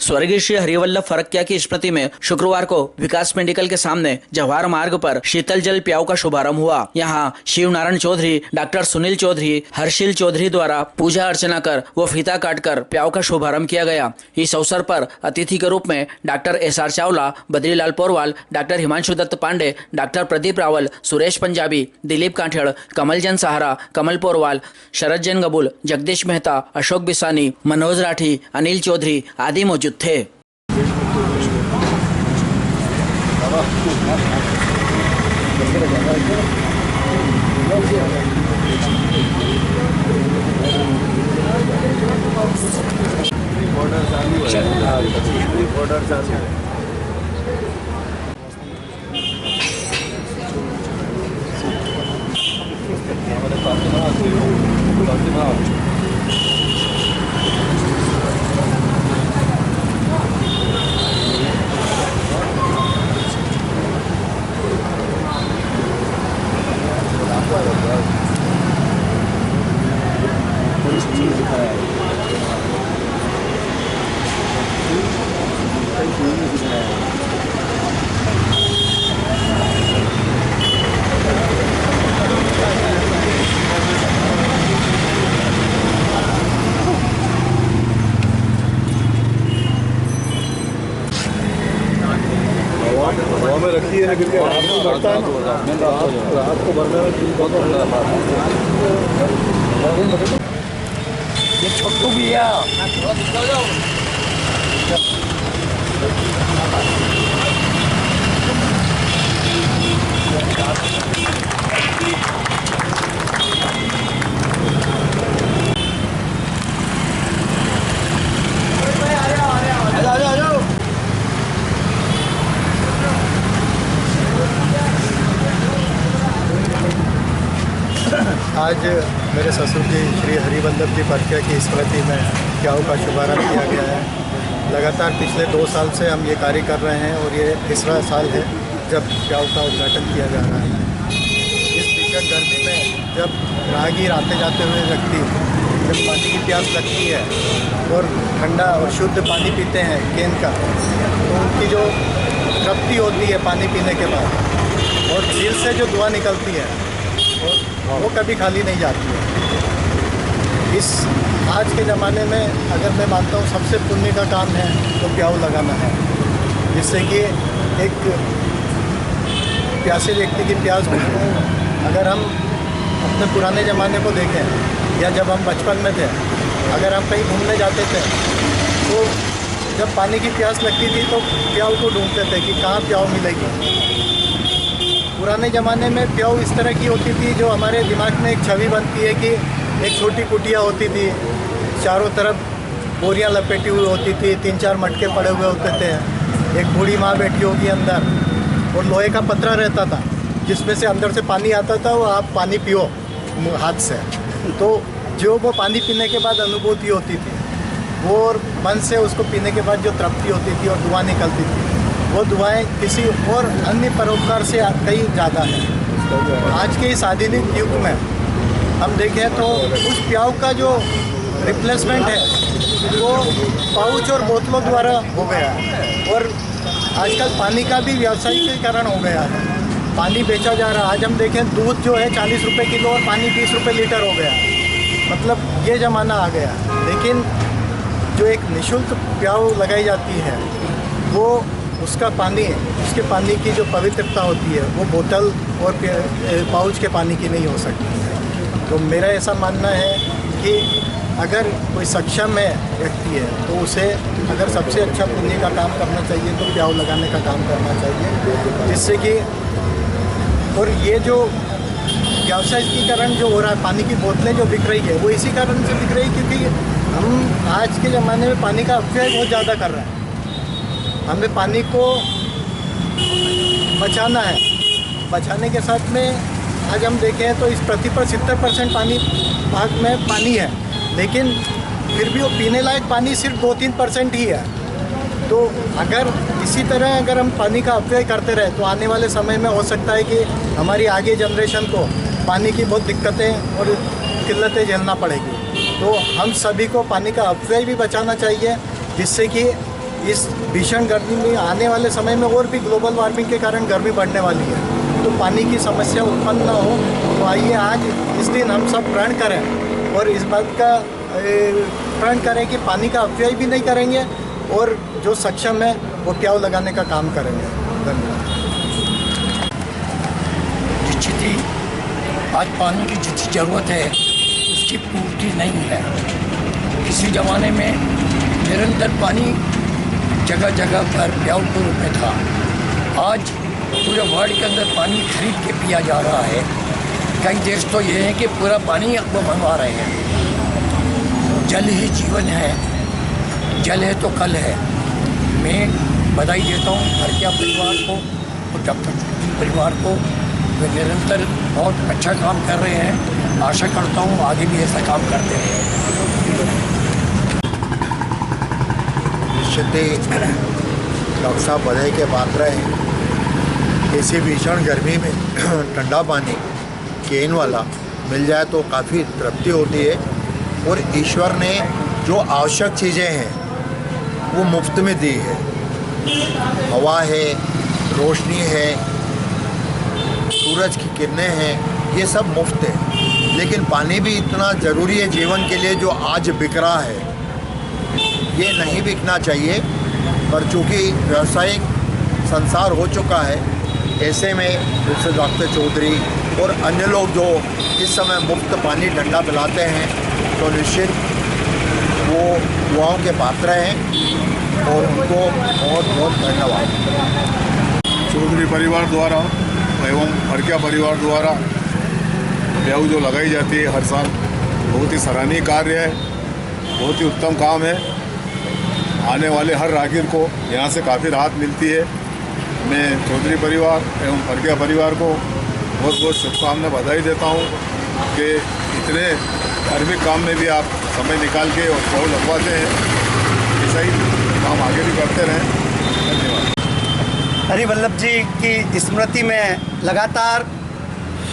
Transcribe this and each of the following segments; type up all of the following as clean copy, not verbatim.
स्वर्गीय श्री हरिवल्लभ फरक्या की स्मृति में शुक्रवार को विकास मेडिकल के सामने जवाहर मार्ग पर शीतल जल प्याऊ का शुभारंभ हुआ। यहां शिव नारायण चौधरी, डॉक्टर सुनील चौधरी, हर्षिल चौधरी द्वारा पूजा अर्चना कर व फीता काटकर प्याऊ का शुभारंभ किया गया। इस अवसर पर अतिथि के रूप में doctor SR Chawla, Badrilal Porwal, doctor Himanshu Dutt Pande, doctor Pradeep Rawal, Suresh Punjabi, Dilip Kanthed, Kamal Jain Sahara, Kamal Porwal, Sharad Jain Gabul, Jagdish Mehta, Ashok Bisani, Manoj Rathi, Anil Chaudhary आदि मौजूद थे। हवा में रखी है लेकिन रात को बढ़ता है ना, रात को बढ़ने में ये छोटू भी है। आज मेरे ससुर जी श्री हरिवल्लभ जी फरक्या की स्मृति में प्याऊ का शुभारंभ किया गया है। लगातार पिछले 2 साल से हम ये कार्य कर रहे हैं और ये तीसरा साल है जब प्याऊ का उद्घाटन किया जा रहा है। इस भीषण गर्मी में जब राहगीर आते जाते हुए व्यक्ति जब पानी की प्यास लगती है और ठंडा और शुद्ध पानी पीते हैं केन का, तो उनकी जो तृप्ति होती है पानी पीने के बाद और झील से जो धुआं निकलती है वो कभी खाली नहीं जाती है। इस आज के ज़माने में अगर मैं मानता हूँ सबसे पुण्य का काम है तो प्याऊ लगाना है, जिससे कि एक प्यासे व्यक्ति की प्यास बुझे। अगर हम अपने पुराने ज़माने को देखें या जब हम बचपन में थे, अगर हम कहीं घूमने जाते थे तो जब पानी की प्यास लगती थी तो प्याऊ को ढूंढते थे कि कहाँ प्याऊ मिलेगी। पुराने ज़माने में प्याऊ इस तरह की होती थी जो हमारे दिमाग में एक छवि बनती है कि एक छोटी कुटिया होती थी, चारों तरफ बोरियां लपेटी हुई होती थी, 3-4 मटके पड़े हुए होते थे, एक बूढ़ी माँ बैठी होगी अंदर और लोहे का पतरा रहता था जिसमें से अंदर से पानी आता था, वो आप पानी पियो हाथ से। तो जो वो पानी पीने के बाद अनुभूति होती थी वो और मन से उसको पीने के बाद जो तृप्ति होती थी और दुआ निकलती थी, वो दुआएं किसी और अन्य परोपकार से कहीं ज़्यादा है। आज के इस आधुनिक युग में हम देखें तो उस प्याऊ का जो रिप्लेसमेंट है वो पाउच और बोतलों द्वारा हो गया है और आजकल पानी का भी व्यावसायिकीकरण हो गया है। पानी बेचा जा रहा है। आज हम देखें दूध जो है 40 रुपये किलो और पानी 20 रुपये लीटर हो गया। मतलब ये ज़माना आ गया। लेकिन जो एक निःशुल्क प्याऊ लगाई जाती है वो उसका पानी, उसके पानी की जो पवित्रता होती है वो बोतल और पाउच के पानी की नहीं हो सकती। तो मेरा ऐसा मानना है कि अगर कोई सक्षम है व्यक्ति है तो उसे अगर सबसे अच्छा पुण्य का काम करना चाहिए तो प्याऊ लगाने का काम करना चाहिए, जिससे कि और ये जो व्यावसायिकीकरण जो हो रहा है, पानी की बोतलें जो बिक रही है वो इसी कारण से बिक रही है क्योंकि हम आज के ज़माने में पानी का अपव्यय बहुत ज़्यादा कर रहे हैं। हमें पानी को बचाना है। बचाने के साथ में आज हम देखें तो इस पृथ्वी पर 70% पानी भाग में पानी है, लेकिन फिर भी वो पीने लायक पानी सिर्फ 2-3% ही है। तो अगर इसी तरह अगर हम पानी का अपव्यय करते रहे तो आने वाले समय में हो सकता है कि हमारी आगे जनरेशन को पानी की बहुत दिक्कतें और किल्लतें झेलना पड़ेगी। तो हम सभी को पानी का अपव्यय भी बचाना चाहिए, जिससे कि इस भीषण गर्मी में आने वाले समय में और भी ग्लोबल वार्मिंग के कारण गर्मी बढ़ने वाली है, तो पानी की समस्या उत्पन्न ना हो। तो आइए आज इस दिन हम सब प्रण करें और इस बात का प्रण करें कि पानी का अपव्यय भी नहीं करेंगे और जो सक्षम है वो प्याऊ लगाने का काम करेंगे। धन्यवाद। स्थिति आज पानी की जितनी ज़रूरत है उसकी पूर्ति नहीं है। किसी ज़माने में निरंतर पानी जगह जगह पर प्याऊ के रूप में था। आज पूरे वर्ल्ड के अंदर पानी खरीद के पिया जा रहा है। कई देश तो ये है कि पूरा पानी वो बनवा रहे हैं। जल ही जीवन है, जल है तो कल है। मैं बधाई देता हूँ फरकिया परिवार को और डॉक्टर परिवार को। वे निरंतर बहुत अच्छा काम कर रहे हैं। आशा करता हूँ आगे भी ऐसा काम करते रहें। निश्चित ही डॉक्टर साहब बधाई के पात्र हैं। ऐसी भीषण गर्मी में ठंडा पानी केन वाला मिल जाए तो काफ़ी तृप्ति होती है। और ईश्वर ने जो आवश्यक चीज़ें हैं वो मुफ्त में दी है। हवा है, रोशनी है, सूरज की किरणें हैं, ये सब मुफ्त है। लेकिन पानी भी इतना ज़रूरी है जीवन के लिए जो आज बिक रहा है। ये नहीं बिकना चाहिए, पर चूँकि व्यावसायिक संसार हो चुका है, ऐसे में जैसे डॉक्टर चौधरी और अन्य लोग जो इस समय मुफ्त पानी ठंडा पिलाते हैं तो निश्चित वो दुआओं के पात्र हैं और उनको बहुत बहुत धन्यवाद। चौधरी परिवार द्वारा एवं फरकिया परिवार द्वारा प्याऊ जो लगाई जाती है हर साल, बहुत ही सराहनीय कार्य है, बहुत ही उत्तम काम है। आने वाले हर राहगीर को यहाँ से काफ़ी राहत मिलती है। मैं चौधरी परिवार एवं फरकिया परिवार को बहुत बहुत शुभकामनाएं बधाई देता हूँ कि इतने धार्मिक काम में भी आप समय निकाल के और प्याऊ लगवाते हैं। ऐसा ही काम आगे भी करते रहें। धन्यवाद। हरिवल्लभ जी की स्मृति में लगातार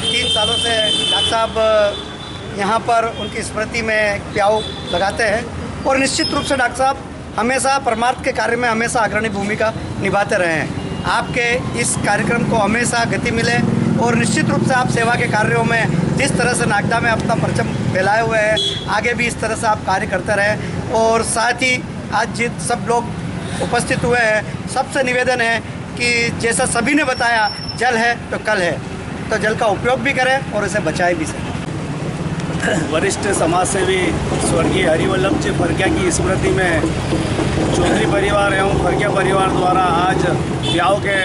3 सालों से डॉक्टर साहब यहाँ पर उनकी स्मृति में प्याऊ लगाते हैं और निश्चित रूप से डॉक्टर साहब हमेशा परमार्थ के कार्य में हमेशा अग्रणी भूमिका निभाते रहे हैं। आपके इस कार्यक्रम को हमेशा गति मिले और निश्चित रूप से आप सेवा के कार्यों में जिस तरह से नागदा में अपना परचम फैलाए हुए हैं, आगे भी इस तरह से आप कार्य करते रहें। और साथ ही आज जित सब लोग उपस्थित हुए हैं, सबसे निवेदन है कि जैसा सभी ने बताया, जल है तो कल है, तो जल का उपयोग भी करें और इसे बचाए भी सकें। वरिष्ठ समाजसेवी स्वर्गीय हरिवल्लभ जी फरकिया की स्मृति में चौधरी परिवार एवं फरकिया परिवार द्वारा आज प्याऊ के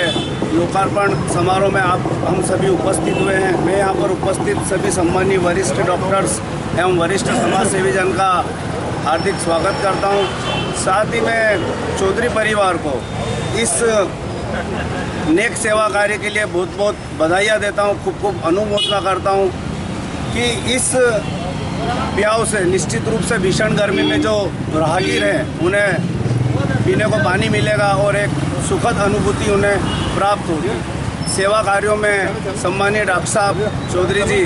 लोकार्पण समारोह में हम सभी उपस्थित हुए हैं। मैं यहाँ पर उपस्थित सभी सम्मानीय वरिष्ठ डॉक्टर्स एवं वरिष्ठ समाजसेवी जन का हार्दिक स्वागत करता हूँ। साथ ही मैं चौधरी परिवार को इस नेक सेवा कार्य के लिए बहुत बहुत बधाइयाँ देता हूँ, खूब खूब अनुमोदना करता हूँ कि इस प्याऊ से निश्चित रूप से भीषण गर्मी में जो राहगीर हैं उन्हें पीने को पानी मिलेगा और एक सुखद अनुभूति उन्हें प्राप्त होगी। सेवा कार्यों में सम्मानीय डॉक्टर साहब चौधरी जी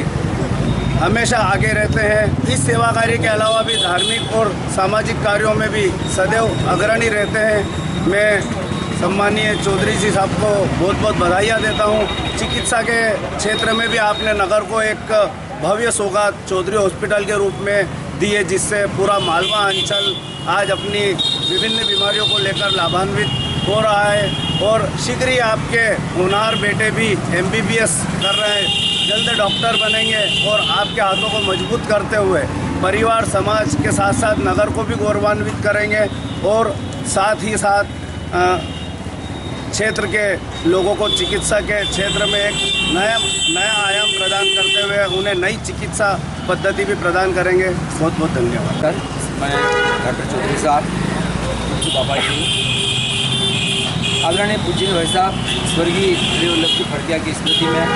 हमेशा आगे रहते हैं। इस सेवा कार्य के अलावा भी धार्मिक और सामाजिक कार्यों में भी सदैव अग्रणी रहते हैं। मैं सम्मानीय चौधरी जी साहब को बहुत बहुत बधाइयाँ देता हूँ। चिकित्सा के क्षेत्र में भी आपने नगर को एक भव्य सौगात चौधरी हॉस्पिटल के रूप में दी है, जिससे पूरा मालवा अंचल आज अपनी विभिन्न बीमारियों को लेकर लाभान्वित हो रहा है। और शीघ्र ही आपके होनहार बेटे भी MBBS कर रहे हैं, जल्द डॉक्टर बनेंगे और आपके हाथों को मजबूत करते हुए परिवार समाज के साथ साथ नगर को भी गौरवान्वित करेंगे और साथ ही साथ क्षेत्र के लोगों को चिकित्सा के क्षेत्र में एक नया आयाम प्रदान करते हुए उन्हें नई चिकित्सा पद्धति भी प्रदान करेंगे। बहुत बहुत धन्यवाद। मैं डॉक्टर चौधरी साहब बाबा जी आदरणीय पूज्य भाई साहब स्वर्गीय हरिवल्लभ जी फरकिया की स्मृति में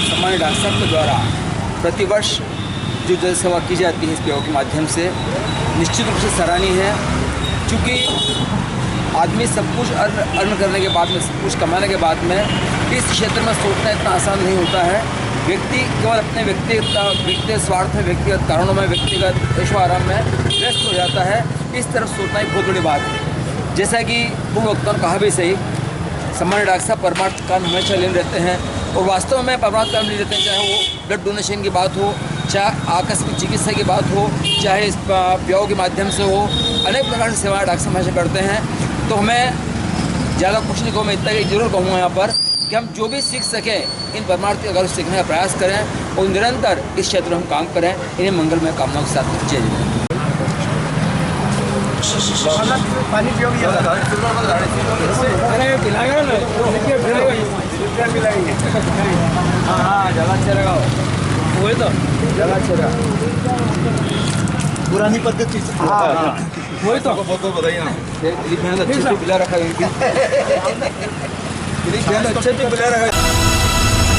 सम्मानित डॉक्टर साहब के द्वारा प्रतिवर्ष जो जल सेवा की जाती है इस प्याऊ के माध्यम से निश्चित रूप से सराहनीय है। चूँकि आदमी सब कुछ अर्न करने के बाद में, सब कुछ कमाने के बाद में इस क्षेत्र में सोचना इतना आसान नहीं होता है। व्यक्ति केवल अपने व्यक्तिगत स्वार्थ में, व्यक्तिगत कारणों में, व्यक्तिगत ऐशो आराम में व्यस्त हो जाता है। इस तरफ सोचना एक बहुत बड़ी बात है। जैसा कि पूर्व वक्ता ने कहा भी सही, सम्मानित डॉक्टर साहब परमार्थ काम हमेशा लीन रहते हैं और वास्तव में परमार्थ काम लीन रहते हैं, चाहे वो ब्लड डोनेशन की बात हो, चाहे आकस्मिक चिकित्सा की बात हो, चाहे इस प्याऊ के माध्यम से हो, अनेक प्रकार की सेवाएं डॉक्टर साहब हमेशा करते हैं। तो हमें ज़्यादा कुछ नहीं कहूँ, मैं इतना ही जरूर कहूँगा यहाँ पर कि हम जो भी सीख सकें इन परमार्थ के अगर सीखने का प्रयास करें और निरंतर इस क्षेत्र में हम काम करें, इन्हें मंगलमय कामनाओं के साथ जय जय। पानी पियोगे हाँ ज़्यादा अच्छा लगा, वही तो ज़्यादा अच्छा लगा, पुरानी पद्धति से वही तो बताइए ना। दिलीप भैया अच्छे से पिला रखा है, दिलीप भैया अच्छे से पिला रखा है।